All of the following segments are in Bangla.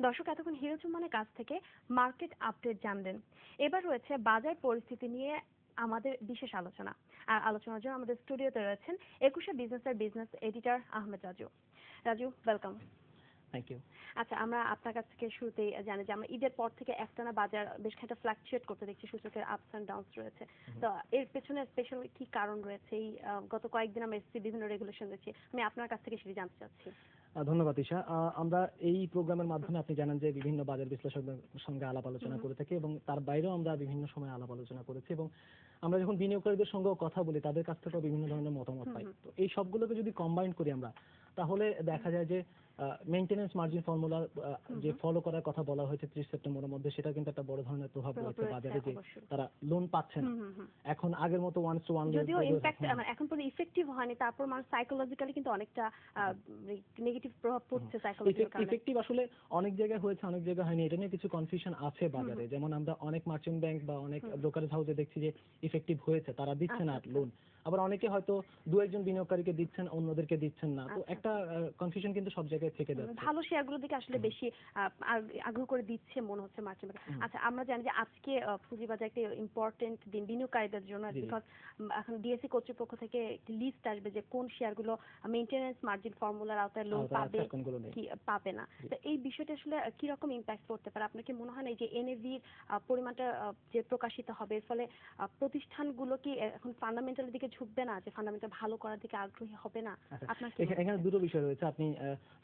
দর্শক এতক্ষণ হিরো চুম্মানের কাছ থেকে মার্কেট আপডেট জানলেন। এবার রয়েছে বাজার পরিস্থিতি নিয়ে আমাদের বিশেষ আলোচনা। আর আলোচনার জন্য আমাদের স্টুডিওতে রয়েছেন 21শে বিজনেসের business editor Ahmed Raju. Raju, welcome. Thank you. আচ্ছা, আমরা আপনার কাছ থেকে শুরুতেই জানি যে আমরা ঈদের পর থেকে একটানা বাজার বেশ খানিকটা ফ্লাকচুয়েট করতে দেখছি, সূচকের আপস অ্যান্ড ডাউনস রয়েছে। তো এর পেছনে স্পেশাল কি কারণ রয়েছে? এই গত কয়েকদিন আমরা এসেছি বিভিন্ন রেগুলেশন দেখছি, আমি আপনার কাছ থেকে সেটি জানতে চাচ্ছি। ধন্যবাদ ঈশা। আমরা এই প্রোগ্রামের মাধ্যমে আপনি জানেন যে বিভিন্ন বাজার বিশ্লেষকদের সঙ্গে আলাপ আলোচনা করে থাকি এবং তার বাইরেও আমরা বিভিন্ন সময় আলাপ আলোচনা করেছি এবং আমরা যখন বিনিয়োগকারীদের সঙ্গেও কথা বলি তাদের কাছ থেকেও বিভিন্ন ধরনের মতামত পাই। তো এই সবগুলোকে যদি কম্বাইন করি আমরা, তাহলে দেখা যায় যে মেইনটেনেন্স মার্জিন ফর্মুলা যে ফলো করার কথা বলা হয়েছে 30 সেপ্টেম্বরের মধ্যে, সেটা কিন্তু একটা বড় ধরনের প্রভাব রয়েছে বাজারে, যে তারা লোন পাচ্ছে না এখন আগের মতো 1:1 যদিও ইমপ্যাক্ট এখন পর্যন্ত ইফেক্টিভ হয়নি, তারপর মানুষ সাইকোলজিক্যালি কিন্তু অনেকটা নেগেটিভ প্রভাব পড়ছে। সাইকোলজিক্যালি ইফেক্টিভ আসলে অনেক জায়গায় হয়েছে, অনেক জায়গায় হয়নি, এটা নিয়ে কিছু কনফিউশন আছে বাজারে। যেমন আমরা অনেক মার্চেন্ট ব্যাংক বা অনেক ব্রোকারেজ হাউসে দেখছি যে ইফেক্টিভ হয়েছে, তারা দিচ্ছে না লোন। আবার অনেকে হয়তো দু একজন বিনিয়োগকারীকে দিচ্ছেন, অন্যদেরকে দিচ্ছেন না। তো একটা কনফিউশন কিন্তু সব জায়গায় থেকে যাচ্ছে। ভালো শেয়ারগুলো দিকে আসলে বেশি আগ্রহ করে দিচ্ছে মনে হচ্ছে মার্কেট। আচ্ছা, আমরা জানি যে আজকে পুঁজিবাজার একটা ইম্পর্টেন্ট দিন বিনিয়োগকারীদের জন্য, বিকজ এখন ডিএসসি কর্তৃপক্ষ থেকে একটি লিস্ট আসবে যে কোন শেয়ারগুলো মেইনটেনেন্স মার্জিন ফর্মুলার আওতায় লোন পাবে কি পাবে না। তো এই বিষয়টা আসলে কি রকম ইমপ্যাক্ট করতে পারে? আপনার কি মনে হয় না যে এনএভির পরিমাণটা যে প্রকাশিত হবে, এর ফলে প্রতিষ্ঠানগুলো কি এখন ফান্ডামেন্টালের দিকে ঝুঁকবে না, যে ফান্ডামেন্টাল ভালো করার দিকে আগ্রহী হবে না? আপনার কি এখানে দুটো বিষয় রয়েছে। আপনি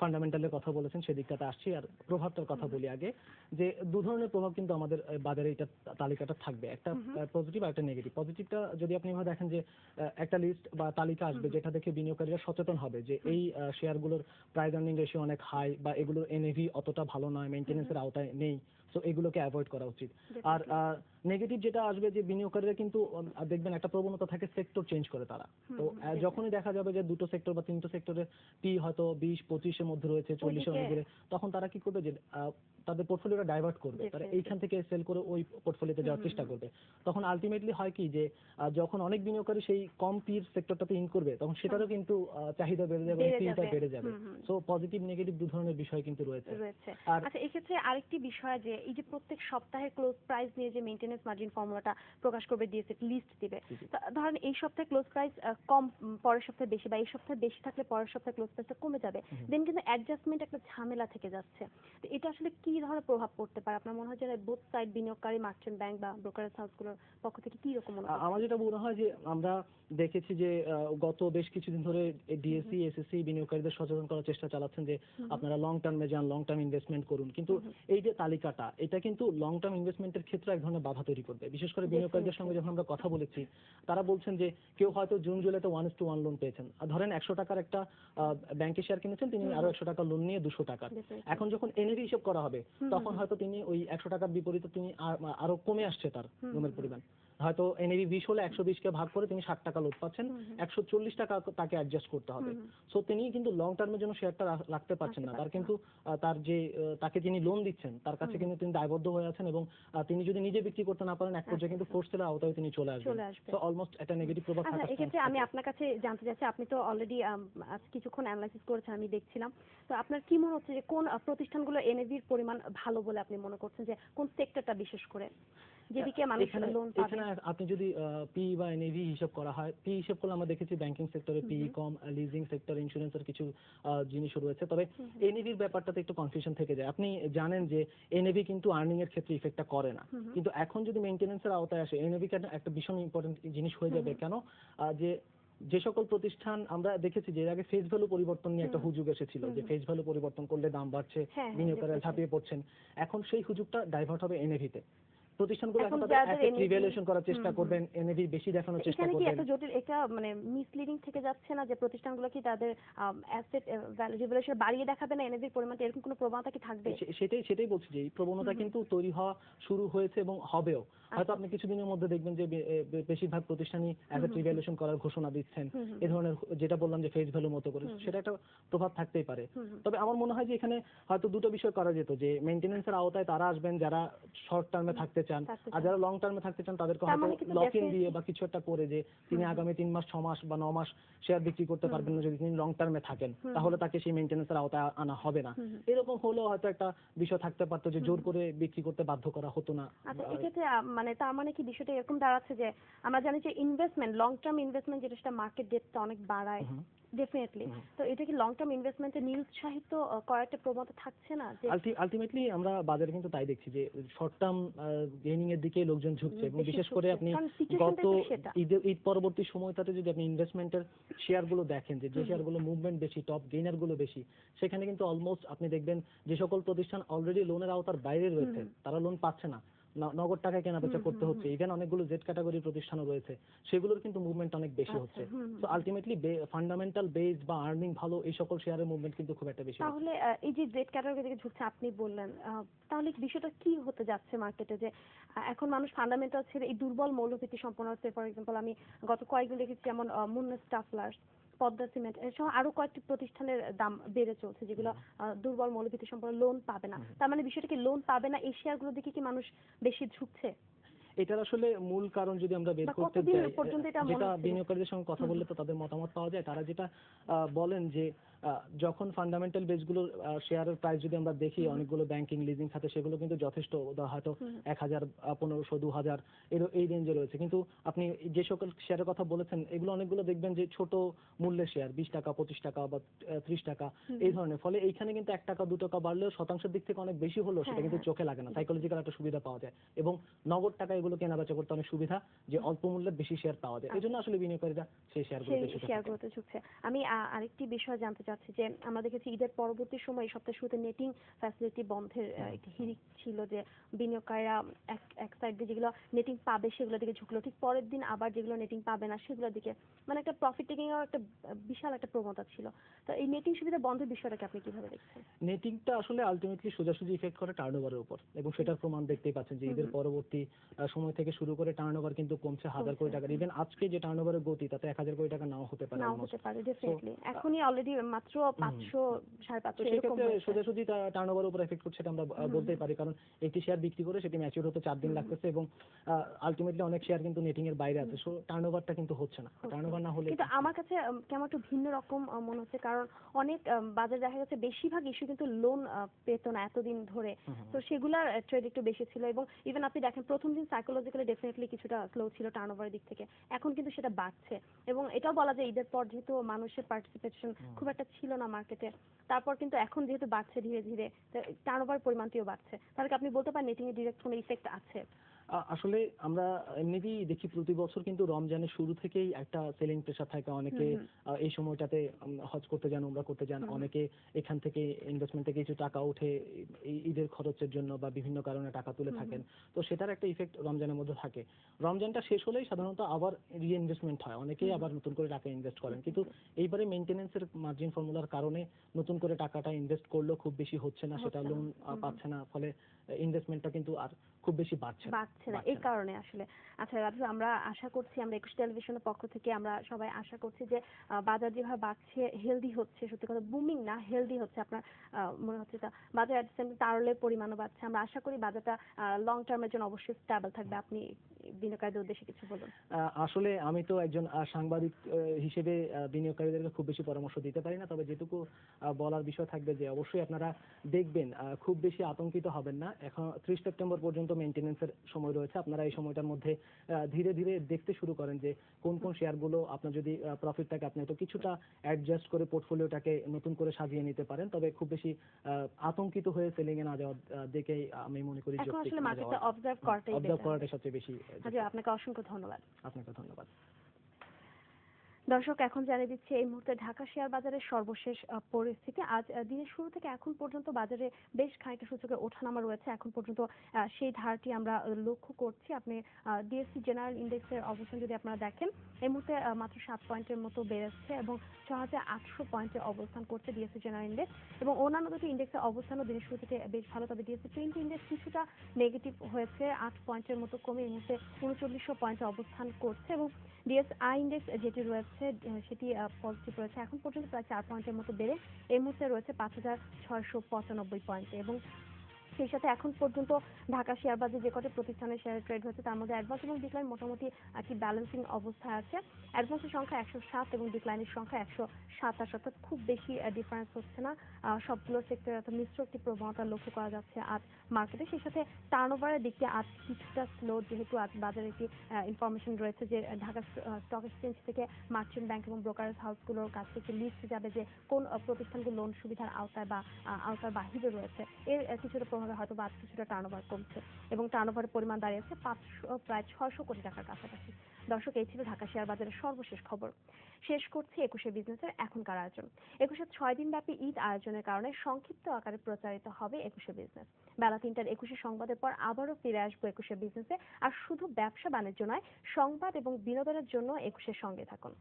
ফান্ডামেন্টালের কথা বলেছেন, সেদিকটাতে আসছি। আর প্রভাবটার কথা বলি আগে, যে দু ধরনের প্রভাব কিন্তু আমাদের বাজারে এটা তালিকাটা থাকবে, একটা পজিটিভ আর একটা নেগেটিভ। পজিটিভটা যদি আপনি এভাবে দেখেন যে একটা লিস্ট বা তালিকা আসবে যেটা দেখে বিনিয়োগকারীরা সচেতন হবে যে এই শেয়ারগুলোর প্রাইস আর্নিং রেশিও অনেক হাই বা এগুলোর এনএভি অতটা ভালো নয়, মেইনটেনেন্সের আওতায় নেই, তো এগুলোকে অ্যাভয়েড করা উচিত। আর নেগেটিভ যেটা আসবে, যে বিনিয়োগকারীরা কিন্তু দেখবেন একটা প্রবণতা থাকে সেক্টর চেঞ্জ করে তারা। তো যখনই দেখা যাবে যে দুটো সেক্টর বা তিনটো সেক্টরের পি হয়তো 20-25-এর মধ্যে রয়েছে, 40-এর মধ্যে, তখন তারা কি করবে যে তাদের পোর্টফোলিওটা ডাইভার্ট করবে, তারা এইখান থেকে সেল করে ওই পোর্টফোলিওতে যাওয়ার চেষ্টা করবে। তখন আলটিমেটলি হয় কি যে যখন অনেক বিনিয়োগকারী সেই কম পির সেক্টরটাতে ইন করবে, তখন সেটারও কিন্তু চাহিদা বেড়ে যাবে, পিটা বেড়ে যাবে। সো পজিটিভ নেগেটিভ দু ধরনের বিষয় কিন্তু রয়েছে। আর আচ্ছা, এই ক্ষেত্রে আরেকটি বিষয় যে এই যে প্রত্যেক সপ্তাহে ক্লোজ প্রাইস নিয়ে যে মেইনটেনেন্স মার্জিন ফর্মুলাটা প্রকাশ করবে, ডিএসসি লিস্ট দিবে। ধরেন এই সপ্তাহে ক্লোজ প্রাইস কম, পরের সপ্তাহে বেশি, বা এই সপ্তাহে বেশি থাকলে পরের সপ্তাহে ক্লোজ প্রাইসটা কমে যাবে, দেন কিন্তু অ্যাডজাস্টমেন্ট একটা ঝামেলা থেকে যাচ্ছে। তো এটা আসলে কি ধরনের প্রভাব পড়তে পারে আপনার মনে হয়, যে বোথ সাইড বিনিয়োগকারী, মার্চেন্ট ব্যাংক বা ব্রোকারেজ হাউসগুলোর পক্ষ থেকে কি রকম মনে হয়? আমার যেটা মনে হয় যে আমরা দেখেছি যে গত বেশ কিছুদিন ধরে ডিএসসি এসএসসি বিনিয়োগকারীদের সচেতন করার চেষ্টা চালাচ্ছেন যে আপনারা লং টার্মে যান, লং টার্ম ইনভেস্টমেন্ট করুন। কিন্তু এই যে তালিকাটা, এটা কিন্তু লং টার্ম ইনভেস্টমেন্টের ক্ষেত্রে এক ধরনের বাধা তৈরি করবে। বিশেষ করে বিনিয়োগকারীদের সঙ্গে যখন আমরা কথা বলেছি, তারা বলছেন যে কেউ হয়তো জুন জুলাইতে 1:1 লোন পেয়েছেন। ধরেন 100 টাকার একটা ব্যাংকে শেয়ার কিনেছেন, তিনি আরো 100 টাকা লোন নিয়ে 200 টাকা। এখন যখন এনএভি হিসাব করা হবে, তখন হয়তো তিনি ওই 100 টাকার বিপরীতে তিনি আরো কমে আসছে তার লোনের পরিমাণ। হয়তো এনএভি 20 হলে 120কে ভাগ করে তিনি 60 টাকা লোড পাচ্ছেন, 140 টাকা তাকে অ্যাডজাস্ট করতে হবে। সো তিনি কিন্তু লং টার্মের জন্য শেয়ারটা রাখতে পারছেন না। তার কিন্তু তার যে তাকে যিনি লোন দিচ্ছেন তার কাছে কিন্তু তিনি দায়বদ্ধ হয়ে আছেন, এবং তিনি যদি নিজে বিক্রি করতে না পারেন, এক পর্যায়ে কিন্তু ফোর্স সেলের আওতায় তিনি চলে আসবেন। সো অলমোস্ট একটা নেগেটিভ প্রভাব থাকে। এক্ষেত্রে আমি আপনার কাছে জানতে চাচ্ছি, আপনি তো অলরেডি কিছুক্ষণ অ্যানালাইসিস করেছেন, আমি দেখছিলাম। তো আপনার কি মনে হচ্ছে যে কোন প্রতিষ্ঠানগুলো এনএভির পরিমাণ ভালো বলে আপনি মনে করছেন, যে কোন সেক্টরটা বিশেষ করে যেদিকে মানুষ লোন পাবে? এখানে আপনি যদি পি বা এনএভি হিসাব করা হয়, পি হিসাব করলে আমরা দেখেছি ব্যাংকিং সেক্টরে পি কম, লিজিং সেক্টর, ইন্স্যুরেন্সের কিছু জিনিসও রয়েছে। তবে এনএভির ব্যাপারটাতে একটু কনফিউশন থেকে যায়। আপনি জানেন যে এনএভি কিন্তু আর্নিং এর ক্ষেত্রে ইফেক্টটা করে না, কিন্তু এখন যদি মেইনটেনেন্সের আওতায় আসে, এনএভি একটা ভীষণ ইম্পর্টেন্ট জিনিস হয়ে যাবে। কেন? যে সকল প্রতিষ্ঠান আমরা দেখেছি যে এর আগে ফেস ভ্যালু পরিবর্তন নিয়ে একটা হুজুগ এসেছিল, যে ফেস ভ্যালু পরিবর্তন করলে দাম বাড়ছে, বিনিয়োগকারীরা ঝাঁপিয়ে পড়ছেন। এখন সেই হুজুগটা ডাইভার্ট হবে এনএভিতে। প্রতিষ্ঠানগুলো এখন তাদের অ্যাসেট রিভ্যালুয়েশন করার চেষ্টা করবেন, এনএভি বেশি দেখানোর চেষ্টা করবেন। এখানে কি একটা জটিল, একটা মানে মিসলিডিং থেকে যাচ্ছে না, যে প্রতিষ্ঠানগুলো কি তাদের অ্যাসেট রিভ্যালুয়েশন বাড়িয়ে দেখাবে না এনএভির পরিমাণটা, এরকম কোনো প্রবণতা কি থাকবে? সেটাই বলছি যে এই প্রবণতা কিন্তু তৈরি হওয়া শুরু হয়েছে এবং হবেও। হয়তো আপনি কিছুদিনের মধ্যে দেখবেন যে বেশিরভাগ প্রতিষ্ঠানই অ্যাসেট রিভ্যালুয়েশন করার ঘোষণা দিচ্ছেন, এই ধরনের, যেটা বললাম যে ফেস ভ্যালু মতো করে, সেটা একটা প্রভাব থাকতেই পারে। তবে আমার মনে হয় যে এখানে হয়তো দুটো বিষয় করা যেত, যে মেইনটেনেন্সের আওতায় তারা আসবেন যারা শর্ট টার্মে থাকতে চান, থাকতে আর চান। যারা লং টার্মে থাকতে চান তাদেরকে তার হয়তো মানে কিন্তু লক ইন definitely দিয়ে বা কিছু একটা করে যে তিনি আগামী 3 মাস 6 মাস বা 9 মাস শেয়ার বিক্রি করতে পারবেন না যদি তিনি লং টার্মে থাকেন, তাহলে তাকে সেই মেইনটেনেন্সের আওতায় আনা হবে না। এরকম হলেও হয়তো একটা বিষয় থাকতে পারতো যে জোর করে বিক্রি করতে বাধ্য করা হতো না। আচ্ছা, এক্ষেত্রে মানে তার মানে কি বিষয়টা এরকম দাঁড়াচ্ছে যে আমরা জানি যে ইনভেস্টমেন্ট, লং টার্ম ইনভেস্টমেন্ট যেটা, সেটা মার্কেট ডেপথটা অনেক বাড়ায় ডেফিনেটলি। তো এটা কি লং টার্ম ইনভেস্টমেন্টে নিরুৎসাহিত করার একটা প্রবণতা থাকছে না যে আলটিমেটলি আমরা বাজারে কিন্তু তাই দেখছি যে শর্ট টার্ম গেইনিং এর দিকে লোকজন ঝুঁকছে, এবং বেশি বিশেষ করে ঝুঁকছে? আপনি কারণ সিচুয়েশনটাই গত তো সেটা। ঈদ পরবর্তী সময়টাতে যদি আপনি ইনভেস্টমেন্টের শেয়ার গুলো দেখেন যে শেয়ারগুলো মুভমেন্ট বেশি, টপ গেইনার গুলো বেশি, সেখানে কিন্তু অলমোস্ট আপনি দেখবেন যে সকল প্রতিষ্ঠান অলরেডি লোনের আওতার বাইরে রয়েছে তারা লোন পাচ্ছে না, নগদ টাকায় কেনাবেচা করতে হচ্ছে। ইভেন অনেকগুলো জেড ক্যাটাগরির প্রতিষ্ঠানও রয়েছে, সেগুলোর কিন্তু মুভমেন্ট অনেক বেশি হচ্ছে। তো আলটিমেটলি ফান্ডামেন্টাল বেস বা আর্নিং ভালো এই সকল শেয়ারের মুভমেন্ট কিন্তু খুব একটা বেশি হচ্ছে। তাহলে এই যে জেড ক্যাটাগরি থেকে ঝুঁকছে আপনি বললেন, তাহলে বিষয়টা কি হতে যাচ্ছে মার্কেটে যে এখন মানুষ ফান্ডামেন্টাল ছেড়ে এই দুর্বল মৌলভিত্তি সম্পন্ন হচ্ছে? ফর এক্সাম্পল আমি গত কয়েকদিন দেখেছি যেমন মুন্নাস স্টাফলার্স, পদ্মা সিমেন্ট সহ আরো কয়েকটি প্রতিষ্ঠানের দাম বেড়ে চলছে যেগুলো দুর্বল মৌলভিত্তি সম্পন্ন, লোন পাবে না। তার মানে বিষয়টা কি লোন পাবে না এই শেয়ারগুলোর দিকে কি মানুষ বেশি ঝুঁকছে? এটার আসলে মূল কারণ যদি আমরা বের বা করতে কতদিন যাই, পর্যন্ত এটা মনে যেটা হচ্ছে? বিনিয়োগকারীদের সঙ্গে কথা বললে তো তাদের মতামত পাওয়া যায়, তারা যেটা বলেন যে যখন ফান্ডামেন্টাল বেসগুলো শেয়ারের প্রাইস যদি আমরা দেখি অনেকগুলো ব্যাংকিং লিজিং খাতে সেগুলো কিন্তু যথেষ্ট হয়তো 1000 1500 2000 এই রেঞ্জে রয়েছে, কিন্তু আপনি যে সকল শেয়ারের কথা বলেছেন এগুলো অনেকগুলো দেখবেন যে ছোট মূল্যের শেয়ার, 20 টাকা 25 টাকা বা 30 টাকা এই ধরনের। ফলে এইখানে কিন্তু 1 টাকা 2 টাকা বাড়লেও শতাংশের দিক থেকে অনেক বেশি হলেও সেটা কিন্তু চোখে লাগে না, সাইকোলজিক্যাল একটা সুবিধা পাওয়া যায়, এবং নগদ টাকা এগুলো কেনাবেচা করতে অনেক সুবিধা যে অল্প মূল্যে বেশি শেয়ার পাওয়া যায়। এই জন্য আসলে বিনিয়োগকারীরা সেই শেয়ারগুলোতে ঝুঁকছে। আমি আরেকটি বিষয় জানতে চাচ্ছি যে আমরা দেখেছি ঈদের পরবর্তী সময় সপ্তাহ শুরুতে নেটিং ফ্যাসিলিটি বন্ধের একটি হিড়িক ছিল যে বিনিয়োগকারীরা এক সাইড দিয়ে যেগুলো নেটিং পাবে সেগুলোর দিকে ঝুঁকলো, ঠিক পরের দিন আবার যেগুলো নেটিং পাবে না সেগুলোর দিকে, মানে একটা প্রফিট টেকিং এর একটা বিশাল একটা প্রবণতা ছিল। তো এই নেটিং সুবিধা বন্ধের বিষয়টাকে আপনি কিভাবে দেখছেন? নেটিংটা আসলে আলটিমেটলি সোজাসুজি ইফেক্ট করে টার্নওভারের উপর, এবং সেটার প্রমাণ দেখতেই পাচ্ছেন যে ঈদের পরবর্তী সময় থেকে শুরু করে টার্নওভার কিন্তু কমছে 1000 কোটি টাকা। ইভেন আজকে যে টার্নওভারের গতি তাতে 1000 কোটি টাকা নাও হতে পারে, নাও হতে পারে ডেফিনেটলি। এখনই অলরেডি মাত্র 500 550 এরকম হয়েছে। সোজাসুজি টার্নওভারের উপর এফেক্ট করছে, এটা আমরা বলতেই পারি, কারণ একটি শেয়ার বিক্রি করে সেটি ম্যাচিউর হতে 4 দিন লাগতেছে, এবং আলটিমেটলি অনেক শেয়ার কিন্তু নেটিং এর বাইরে আছে, সো টার্নওভারটা কিন্তু হচ্ছে না। টার্নওভার না হলে কিন্তু আমার কাছে কেমন একটু ভিন্ন রকম মনে হচ্ছে, কারণ অনেক বাজার দেখা গেছে বেশিরভাগ ইস্যু কিন্তু লোন পেতো না এতদিন ধরে, তো সেগুলার ট্রেড একটু বেশি ছিল, এবং ইভেন আপনি দেখেন প্রথম দিন সাইকোলজিক্যালি ডেফিনেটলি কিছুটা স্লো ছিল টার্নওভারের দিক থেকে, এখন কিন্তু সেটা বাড়ছে। এবং এটাও বলা যায় ঈদের পর যেহেতু মানুষের পার্টিসিপেশন খুব একটা ছিল না মার্কেটে, তারপর কিন্তু এখন যেহেতু বাড়ছে ধীরে ধীরে, টার্নওভার পরিমাণটিও বাড়ছে, তাহলে কি আপনি বলতে পারেন নেটিং এর ডিরেক্ট কোনো ইফেক্ট আছে? আসলে আমরা এমনিতেই দেখি প্রতি বছর কিন্তু রমজানের শুরু থেকেই একটা সেলিং প্রেসার থাকে, অনেকে এই সময়টাতে হজ করতে যান, উমরা করতে যান, অনেকে এখান থেকে ইনভেস্টমেন্ট থেকে কিছু টাকা উঠে এই ঈদের খরচের জন্য বা বিভিন্ন কারণে টাকা তুলে থাকেন, তো সেটার একটা ইফেক্ট রমজানের মধ্যে থাকে। রমজানটা শেষ হলেই সাধারণত আবার রিইনভেস্টমেন্ট হয়, অনেকেই আবার নতুন করে টাকা ইনভেস্ট করেন, কিন্তু এইবারে মেইনটেনেন্সের মার্জিন ফর্মুলার কারণে নতুন করে টাকাটা ইনভেস্ট করলেও খুব বেশি হচ্ছে না, সেটা লোন পাচ্ছে না, ফলে ইনভেস্টমেন্টটা কিন্তু আর খুব বেশি বাড়ছে না এই কারণে আসলে। আচ্ছা রাজু, আমরা আশা করছি, আমরা 21 টেলিভিশনের পক্ষ থেকে আমরা সবাই আশা করছি যে বাজার যেভাবে বাড়ছে, হেলদি হচ্ছে, সত্যি কথা বুমিং না হেলদি হচ্ছে, আপনার মনে হচ্ছে তা বাজার অ্যাট সেম তারলের পরিমাণও বাড়ছে। আমরা আশা করি বাজারটা লং টার্মের জন্য অবশ্যই স্টেবল থাকবে। আপনি বিনিয়োগকারীদের উদ্দেশ্যে কিছু বলুন। আসলে আমি তো একজন সাংবাদিক হিসেবে বিনিয়োগকারীদেরকে খুব বেশি পরামর্শ দিতে পারি না, তবে যেটুকু বলার বিষয় থাকবে যে অবশ্যই আপনারা দেখবেন, খুব বেশি আতঙ্কিত হবেন না। এখন 30 সেপ্টেম্বর পর্যন্ত মেইনটেনেন্সের সময় রয়েছে, আপনারা এই সময়টার মধ্যে ধীরে ধীরে দেখতে শুরু করেন যে কোন কোন শেয়ারগুলো আপনার যদি প্রফিট থাকে আপনি তো কিছুটা অ্যাডজাস্ট করে পোর্টফোলিওটাকে নতুন করে সাজিয়ে নিতে পারেন, তবে খুব বেশি আতঙ্কিত হয়ে সেলিং এ না যাওয়া দেখে আমি মনে করি এখন আসলে মার্কেটটা অবজার্ভ করাটাই সবচেয়ে বেশি। আপনাকে অসংখ্য ধন্যবাদ। আপনাকে ধন্যবাদ। দর্শক, এখন জানিয়ে দিচ্ছি এই মুহূর্তে ঢাকা শেয়ার বাজারের সর্বশেষ পরিস্থিতি। আজ দিনের শুরু থেকে এখন পর্যন্ত বাজারে বেশ খানিকটা সূচকের ওঠানামা রয়েছে, এখন পর্যন্ত সেই ধারটি আমরা লক্ষ্য করছি। আপনি ডিএসসি জেনারেল ইন্ডেক্সের অবস্থান যদি আপনারা দেখেন, এই মুহূর্তে মাত্র 7 পয়েন্টের মতো বেড়েছে এবং 6800 পয়েন্টে অবস্থান করছে ডিএসসি জেনারেল ইন্ডেক্স, এবং অন্যান্য দুটি ইন্ডেক্সের অবস্থানও দিনের শুরু থেকে বেশ ভালো। তবে ডিএসসি 20 ইন্ডেক্স কিছুটা নেগেটিভ হয়েছে, 8 পয়েন্টের মতো কমে এই মুহূর্তে 3900 পয়েন্টে অবস্থান করছে, এবং ডিএসআই ইন্ডেক্স যেটি রয়েছে সেটি পজিটিভ রয়েছে, এখন পর্যন্ত প্রায় 4 পয়েন্টের মতো বেড়ে এই মুহূর্তে রয়েছে 5695 পয়েন্টে, এবং সেই সাথে এখন পর্যন্ত ঢাকা শেয়ার বাজারে যে কটি প্রতিষ্ঠানের শেয়ার ট্রেড হয়েছে তার মধ্যে অ্যাডভান্স এবং ডিক্লাইন মোটামুটি একটি ব্যালেন্সিং অবস্থায় আছে। অ্যাডভান্সের সংখ্যা 107 এবং ডিক্লাইনের সংখ্যা 127, অর্থাৎ খুব বেশি ডিফারেন্স হচ্ছে না। সবগুলো সেক্টরে অর্থাৎ মিশ্র একটি প্রবণতা লক্ষ্য করা যাচ্ছে আজ মার্কেটে। সেই সাথে টার্নওভারের দিকটি আজ কিছুটা স্লো, যেহেতু আজ বাজারে একটি ইনফরমেশন রয়েছে যে ঢাকা স্টক এক্সচেঞ্জ থেকে মার্চেন্ট ব্যাংক এবং ব্রোকারেজ হাউসগুলোর কাছ থেকে লিস্ট যাবে যে কোন প্রতিষ্ঠানগুলো লোন সুবিধার আওতায় বা আওতার বাহিরে রয়েছে। এর কিছুটা প্রভাবে হয়তো বা আজ কিছুটা টার্নওভার কমছে এবং টার্নওভারের পরিমাণ দাঁড়িয়েছে প্রায় 600 কোটি টাকার কাছাকাছি। দর্শক, এই ছিল ঢাকা শেয়ার বাজারের সর্বশেষ খবর। শেষ করছি 21শে বিজনেসের এখনকার আয়োজন। 21শে 6 দিন ব্যাপী ঈদ আয়োজনের কারণে সংক্ষিপ্ত আকারে প্রচারিত হবে 21শে বিজনেস। বেলা 3টার 21শে সংবাদের পর আবারও ফিরে আসবো 21শে বিজনেসে। আর শুধু ব্যবসা বাণিজ্য নয়, সংবাদ এবং বিনোদনের জন্য 21শের সঙ্গে থাকুন।